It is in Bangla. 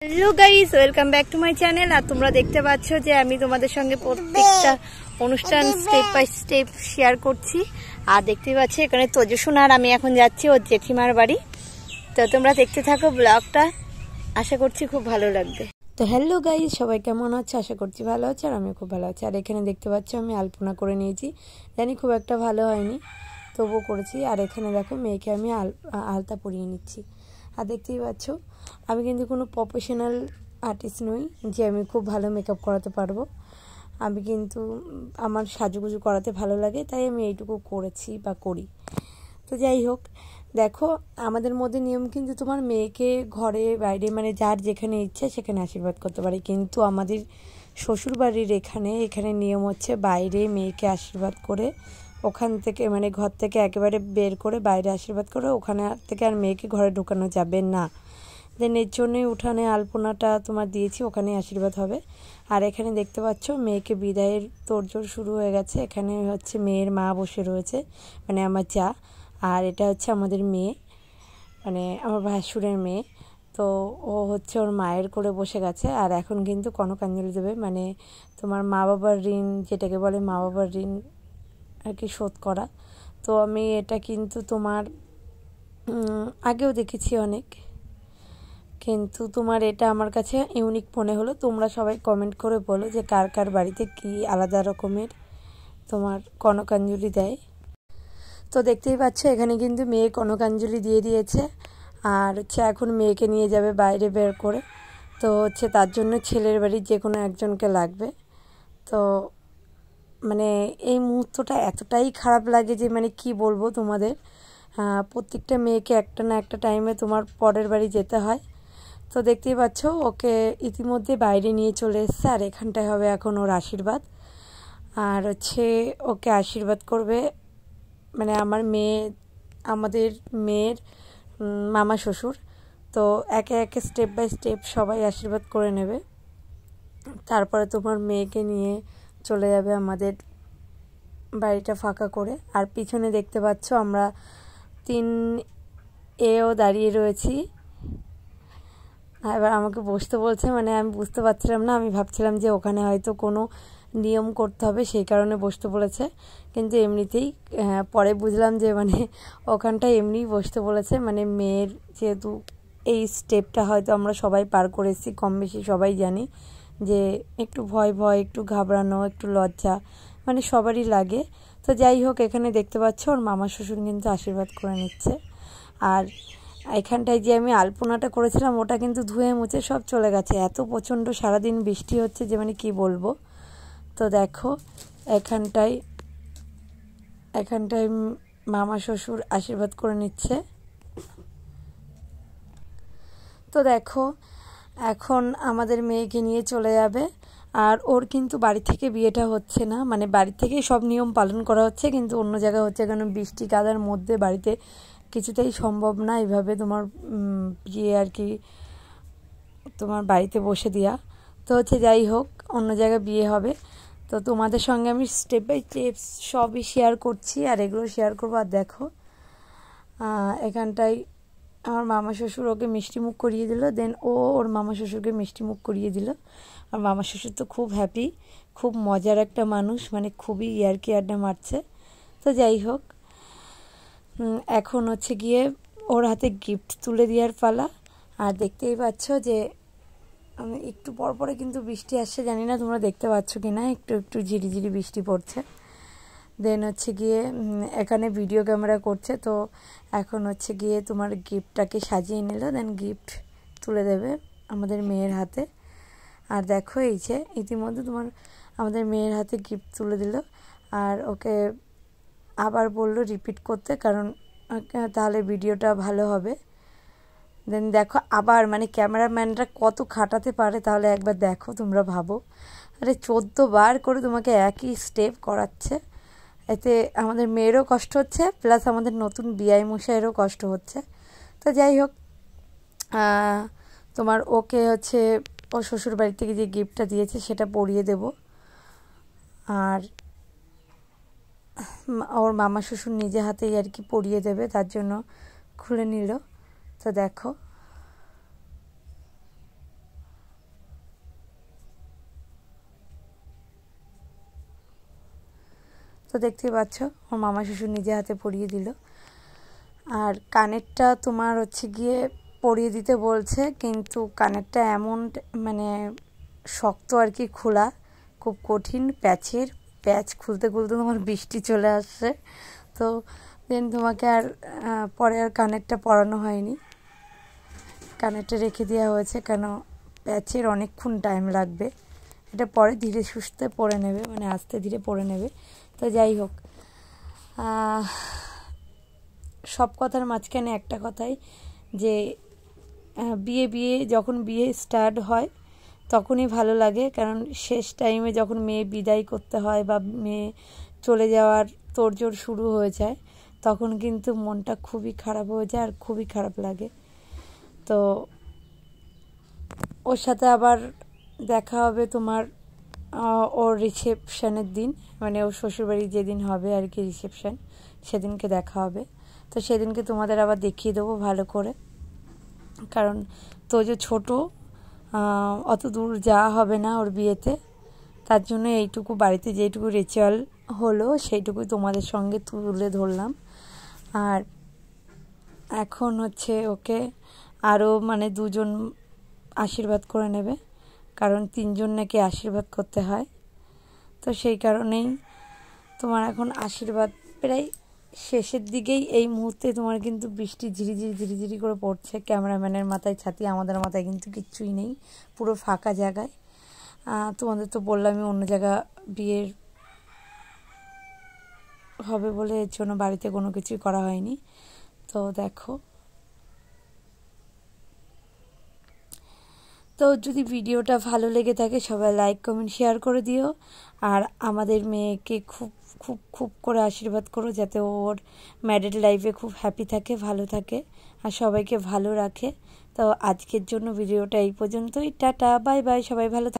Hello guys, welcome back to my channel. আর তোমরা দেখতে পাচ্ছ যে আমি তোমাদের সঙ্গে প্রত্যেকটা অনুষ্ঠান স্টেপ বাই স্টেপ শেয়ার করছি। আর দেখতে পাচ্ছ এখানে তোজসুন আর আমি এখন যাচ্ছি ওর জেঠিমার বাড়ি। তো তোমরা দেখতে থাকো ব্লগটা, আশা করছি খুব ভালো লাগবে। তো হ্যালো গাইস, সবাই কেমন আছে? আশা করছি ভালো আছে, আর আমি খুব ভালো আছি। আর এখানে দেখতে পাচ্ছ আমি আলপনা করে নিয়েছি, জানি খুব একটা ভালো হয়নি, তবুও করেছি। আর এখানে দেখো মেয়েকে আমি আলতা পরিয়ে নিচ্ছি। আর দেখতেই পাচ্ছ আমি কিন্তু কোনো প্রফেশনাল আর্টিস্ট নই যে আমি খুব ভালো মেকআপ করাতে পারবো। আমি কিন্তু আমার সাজুগুজু করাতে ভালো লাগে, তাই আমি এইটুকু করেছি বা করি। তো যাই হোক, দেখো আমাদের মধ্যে নিয়ম কিন্তু তোমার মেয়েকে ঘরে বাইরে মানে যার যেখানে ইচ্ছে সেখানে আশীর্বাদ করতে পারে, কিন্তু আমাদের শ্বশুরবাড়ির এখানে নিয়ম হচ্ছে বাইরে মেয়েকে আশীর্বাদ করে ওখান থেকে মানে ঘর থেকে একেবারে বের করে বাইরে আশীর্বাদ করে ওখানে থেকে আর মেয়েকে ঘরে ঢোকানো যাবে না। দেন এর জন্যই উঠানে আলপনাটা তোমার দিয়েছি, ওখানে আশীর্বাদ হবে। আর এখানে দেখতে পাচ্ছ মেয়েকে বিদায়ের তোড়জোড় শুরু হয়ে গেছে। এখানে হচ্ছে মেয়ের মা বসে রয়েছে, মানে আমার যা, আর এটা হচ্ছে আমাদের মেয়ে, মানে আমার ভাসুরের মেয়ে। তো ও হচ্ছে ওর মায়ের কোলে বসে গেছে। আর এখন কিন্তু কনকাঞ্জলি দেবে, মানে তোমার মা বাবার ঋণ, যেটাকে বলে মা বাবার ঋণ আর কি শোধ করা। তো আমি এটা কিন্তু তোমার আগেও দেখেছি অনেক, কিন্তু তোমার এটা আমার কাছে ইউনিক মনে হলো। তোমরা সবাই কমেন্ট করে বলো যে কার কার বাড়িতে কি আলাদা রকমের তোমার কনকাঞ্জলি দেয়। তো দেখতেই পাচ্ছ এখানে কিন্তু মেয়ে কনকাঞ্জলি দিয়ে দিয়েছে। আর হচ্ছে এখন মেয়েকে নিয়ে যাবে বাইরে বের করে। তো হচ্ছে তার জন্য ছেলের বাড়ির যে কোনো একজনকে লাগবে। তো মানে এই মুহূর্তটা এতটাই খারাপ লাগে যে মানে কি বলবো তোমাদের। প্রত্যেকটা মেয়েকে একটা না একটা টাইমে তোমার পরের বাড়ি যেতে হয়। তো দেখতেই পাচ্ছ ওকে ইতিমধ্যে বাইরে নিয়ে চলে এসছে, আর এখানটায় হবে এখন ওর আশীর্বাদ। আর হচ্ছে ওকে আশীর্বাদ করবে মানে আমাদের মেয়ের মামা শ্বশুর। তো একে একে স্টেপ বাই স্টেপ সবাই আশীর্বাদ করে নেবে। তারপরে তোমার মেয়েকে নিয়ে চলে যাবে আমাদের বাড়িটা ফাঁকা করে। আর পিছনে দেখতে পাচ্ছ আমরা 3Aও দাঁড়িয়ে রয়েছি। এবার আমাকে বসতে বলছে, মানে আমি বুঝতে পারছিলাম না, আমি ভাবছিলাম যে ওখানে হয়তো কোনো নিয়ম করতে হবে সেই কারণে বসতে বলেছে, কিন্তু এমনিতেই পরে বুঝলাম যে মানে ওখানটায় এমনিই বসতে বলেছে। মানে মেয়ের যেহেতু এই স্টেপটা হয়তো আমরা সবাই পার করে এসেছি, কম বেশি সবাই জানি যে একটু ভয় ভয়, একটু ঘাবড়ানো, একটু লজ্জা মানে সবারই লাগে। তো যাই হোক, এখানে দেখতে পাচ্ছ ওর মামা শ্বশুর কিন্তু আশীর্বাদ করে নিচ্ছে। আর এখানটায় যে আমি আলপনাটা করেছিলাম ওটা কিন্তু ধুয়ে মুছে সব চলে গেছে, এত প্রচণ্ড সারাদিন বৃষ্টি হচ্ছে যে মানে কি বলবো। তো দেখো এখানটায় মামা শ্বশুর আশীর্বাদ করে নিচ্ছে। তো দেখো এখন আমাদের মেয়েকে নিয়ে চলে যাবে। আর ওর কিন্তু বাড়ি থেকে বিয়েটা হচ্ছে না, মানে বাড়ি থেকেই সব নিয়ম পালন করা হচ্ছে, কিন্তু অন্য জায়গায় হচ্ছে, কারণ বৃষ্টি কাদার মধ্যে বাড়িতে কিছুতেই সম্ভব না এইভাবে তোমার বিয়ে আর কি তোমার বাড়িতে বসে দেওয়া। তো হচ্ছে যাই হোক, অন্য জায়গায় বিয়ে হবে। তো তোমাদের সঙ্গে আমি স্টেপ বাই স্টেপ সবই শেয়ার করছি, আর এগুলো শেয়ার করবো। আর দেখো এখানটায় আমার মামা শ্বশুর ওকে মিষ্টি মুখ করিয়ে দিল, দেন ওর মামা শ্বশুরকে মিষ্টি মুখ করিয়ে দিল। আর মামা শ্বশুর তো খুব হ্যাপি, খুব মজার একটা মানুষ, মানে খুবই ইয়ার্কি আড্ডা মারছে। তো যাই হোক, এখন হচ্ছে গিয়ে ওর হাতে গিফট তুলে দেওয়ার পালা। আর দেখতেই পাচ্ছ যে একটু পর পরে কিন্তু বৃষ্টি আসছে, জানি না তোমরা দেখতে পাচ্ছ কি না, একটু একটু ঝিরিঝিরি বৃষ্টি পড়ছে। দেন হচ্ছে গিয়ে এখানে ভিডিও ক্যামেরা করছে। তো এখন হচ্ছে গিয়ে তোমার গিফটটাকে সাজিয়ে নিল, দেন গিফট তুলে দেবে আমাদের মেয়ের হাতে। আর দেখো এই যে ইতিমধ্যে তোমার আমাদের মেয়ের হাতে গিফট তুলে দিল। আর ওকে আবার বললো রিপিট করতে, কারণ তাহলে ভিডিওটা ভালো হবে। দেন দেখো আবার মানে ক্যামেরাম্যানরা কত খাটাতে পারে, তাহলে একবার দেখো, তোমরা ভাবো, আরে 14 বার করে তোমাকে একই স্টেপ করাচ্ছে। এতে আমাদের মেয়েরও কষ্ট হচ্ছে, প্লাস আমাদের নতুন বিআই মশাইয়েরও কষ্ট হচ্ছে। তো যাই হোক, তোমার ওকে হচ্ছে ও শ্বশুর বাড়ি থেকে যে গিফটটা দিয়েছে সেটা পরিয়ে দেব। আর ওর মামা শ্বশুর নিজে হাতেই আর কি পরিয়ে দেবে, তার জন্য খুলে নিল। তো দেখো তো দেখতেই পাচ্ছ ওর মামা শ্বশুর নিজে হাতে পরিয়ে দিল। আর কানেরটা তোমার হচ্ছে গিয়ে পরিয়ে দিতে বলছে, কিন্তু কানেরটা এমন মানে শক্ত আর কি, খোলা খুব কঠিন, প্যাচ খুলতে খুলতে তোমার বৃষ্টি চলে আসছে। তো দেন তোমাকে আর পরে আর কানেরটা পরানো হয়নি, কানেরটা রেখে দেওয়া হয়েছে, কেন প্যাচের অনেকক্ষণ টাইম লাগবে, এটা পরে ধীরে সুস্থে পরে নেবে, মানে আস্তে ধীরে পরে নেবে। তো যাই হোক, সব কথার মাঝখানে একটা কথাই, যে বিয়ে যখন বিয়ে স্টার্ট হয় তখনই ভালো লাগে, কারণ শেষ টাইমে যখন মেয়ে বিদায় করতে হয় বা মেয়ে চলে যাওয়ার তোড়জোড় শুরু হয়ে যায়, তখন কিন্তু মনটা খুবই খারাপ হয়ে যায় আর খুবই খারাপ লাগে। তো ওর সাথে আবার দেখা হবে তোমার ওর রিসেপশনের দিন, মানে ওর শ্বশুরবাড়ি যেদিন হবে আর কি রিসেপশন, সেদিনকে দেখা হবে। তো সেদিনকে তোমাদের আবার দেখিয়ে দেবো ভালো করে, কারণ তো যে ছোটো, অত দূর যাওয়া হবে না ওর বিয়েতে, তার জন্য এইটুকু বাড়িতে যেটুকু রিচুয়াল হলো সেইটুকুই তোমাদের সঙ্গে তুলে ধরলাম। আর এখন হচ্ছে ওকে আরও মানে 2 জন আশীর্বাদ করে নেবে, কারণ 3 জন নাকি আশীর্বাদ করতে হয়। তো সেই কারণেই তোমার এখন আশীর্বাদ প্রায় শেষের দিকেই। এই মুহূর্তে তোমার কিন্তু বৃষ্টি ঝিরিঝিরি করে পড়ছে, ক্যামেরাম্যানের মাথায় ছাতি, আমাদের মাথায় কিন্তু কিচ্ছুই নেই, পুরো ফাঁকা জায়গায়। তোমাদের তো বললামই অন্য জায়গা বিয়ের হবে বলে, এর জন্য বাড়িতে কোনো কিছুই করা হয়নি। তো দেখো, তো যদি ভিডিওটা ভালো লেগে থাকে সবাই লাইক কমেন্ট শেয়ার করে দিও, আর আমাদের মেয়েকে খুব খুব খুব করে আশীর্বাদ করো, যাতে ওর ম্যারিড লাইফে খুব হ্যাপি থাকে, ভালো থাকে আর সবাইকে ভালো রাখে। তো আজকের জন্য ভিডিওটা এই পর্যন্তই, টাটা বাই বাই, সবাই ভালো